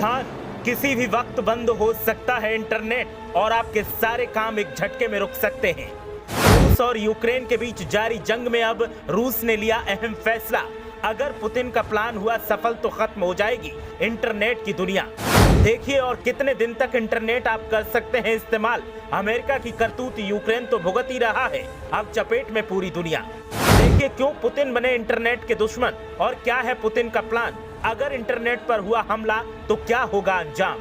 सावधान, किसी भी वक्त बंद हो सकता है इंटरनेट और आपके सारे काम एक झटके में रुक सकते हैं। रूस और यूक्रेन के बीच जारी जंग में अब रूस ने लिया अहम फैसला। अगर पुतिन का प्लान हुआ सफल तो खत्म हो जाएगी इंटरनेट की दुनिया। देखिए और कितने दिन तक इंटरनेट आप कर सकते हैं इस्तेमाल। अमेरिका की करतूत यूक्रेन तो भुगत ही रहा है, अब चपेट में पूरी दुनिया। देखिए क्यों पुतिन बने इंटरनेट के दुश्मन और क्या है पुतिन का प्लान। अगर इंटरनेट पर हुआ हमला तो क्या होगा अंजाम।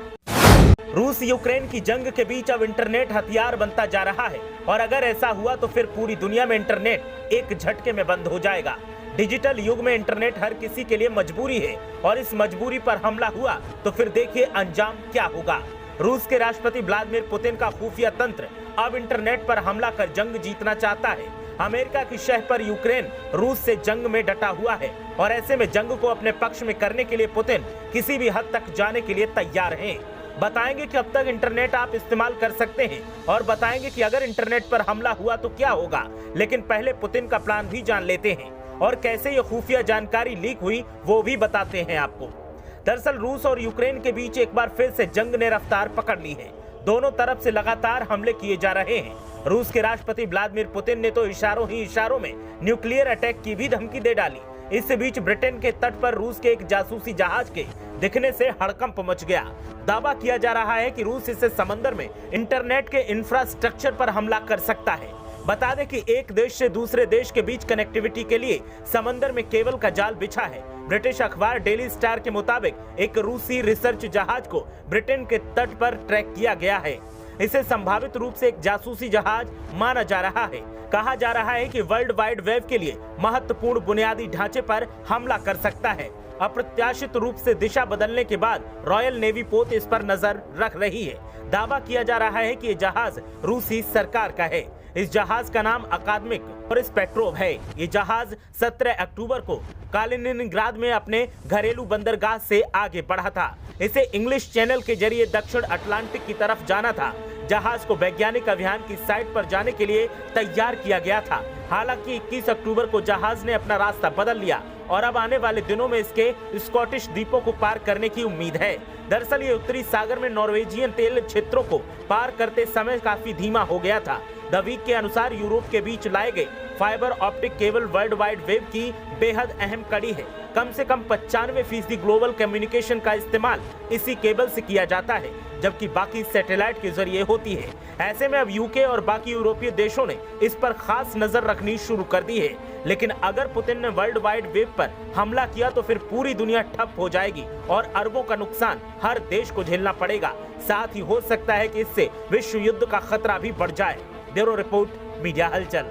रूस यूक्रेन की जंग के बीच अब इंटरनेट हथियार बनता जा रहा है और अगर ऐसा हुआ तो फिर पूरी दुनिया में इंटरनेट एक झटके में बंद हो जाएगा। डिजिटल युग में इंटरनेट हर किसी के लिए मजबूरी है और इस मजबूरी पर हमला हुआ तो फिर देखिए अंजाम क्या होगा। रूस के राष्ट्रपति व्लादिमीर पुतिन का खुफिया तंत्र अब इंटरनेट पर हमला कर जंग जीतना चाहता है। अमेरिका की शह पर यूक्रेन रूस से जंग में डटा हुआ है और ऐसे में जंग को अपने पक्ष में करने के लिए पुतिन किसी भी हद तक जाने के लिए तैयार हैं। बताएंगे कि अब तक इंटरनेट आप इस्तेमाल कर सकते हैं और बताएंगे कि अगर इंटरनेट पर हमला हुआ तो क्या होगा। लेकिन पहले पुतिन का प्लान भी जान लेते हैं और कैसे ये खुफिया जानकारी लीक हुई वो भी बताते हैं आपको। दरअसल रूस और यूक्रेन के बीच एक बार फिर से जंग ने रफ्तार पकड़ ली है। दोनों तरफ से लगातार हमले किए जा रहे हैं। रूस के राष्ट्रपति व्लादिमीर पुतिन ने तो इशारों ही इशारों में न्यूक्लियर अटैक की भी धमकी दे डाली। इस बीच ब्रिटेन के तट पर रूस के एक जासूसी जहाज के दिखने से हड़कंप मच गया। दावा किया जा रहा है कि रूस इससे समंदर में इंटरनेट के इंफ्रास्ट्रक्चर पर हमला कर सकता है। बता दें कि एक देश से दूसरे देश के बीच कनेक्टिविटी के लिए समंदर में केबल का जाल बिछा है। ब्रिटिश अखबार डेली स्टार के मुताबिक एक रूसी रिसर्च जहाज को ब्रिटेन के तट पर ट्रैक किया गया है। इसे संभावित रूप से एक जासूसी जहाज माना जा रहा है। कहा जा रहा है कि वर्ल्ड वाइड वेब के लिए महत्वपूर्ण बुनियादी ढांचे पर हमला कर सकता है। अप्रत्याशित रूप से दिशा बदलने के बाद रॉयल नेवी पोत इस पर नजर रख रही है। दावा किया जा रहा है कि ये जहाज रूसी सरकार का है। इस जहाज का नाम अकादमिक बोरिस पेट्रोव है। ये जहाज 17 अक्टूबर को कालिनिनग्राद में अपने घरेलू बंदरगाह से आगे बढ़ा था। इसे इंग्लिश चैनल के जरिए दक्षिण अटलांटिक की तरफ जाना था। जहाज को वैज्ञानिक अभियान की साइट पर जाने के लिए तैयार किया गया था। हालांकि 21 अक्टूबर को जहाज ने अपना रास्ता बदल लिया और अब आने वाले दिनों में इसके स्कॉटिश द्वीपों को पार करने की उम्मीद है। दरअसल ये उत्तरी सागर में नॉर्वेजियन तेल क्षेत्रों को पार करते समय काफी धीमा हो गया था। द वीक के अनुसार यूरोप के बीच लाए गए fibre optic cable world wide web की बेहद अहम कड़ी है। कम से कम 95% ग्लोबल कम्युनिकेशन का इस्तेमाल इसी केबल से किया जाता है, जबकि बाकी सैटेलाइट के जरिए होती है। ऐसे में अब यूके और बाकी यूरोपीय देशों ने इस पर खास नजर रखनी शुरू कर दी है। लेकिन अगर पुतिन ने वर्ल्ड वाइड वेब पर हमला किया तो फिर पूरी दुनिया ठप हो जाएगी और अरबों का नुकसान हर देश को झेलना पड़ेगा। साथ ही हो सकता है कि इससे विश्व युद्ध का खतरा भी बढ़ जाए। ब्यूरो रिपोर्ट, मीडिया हलचल।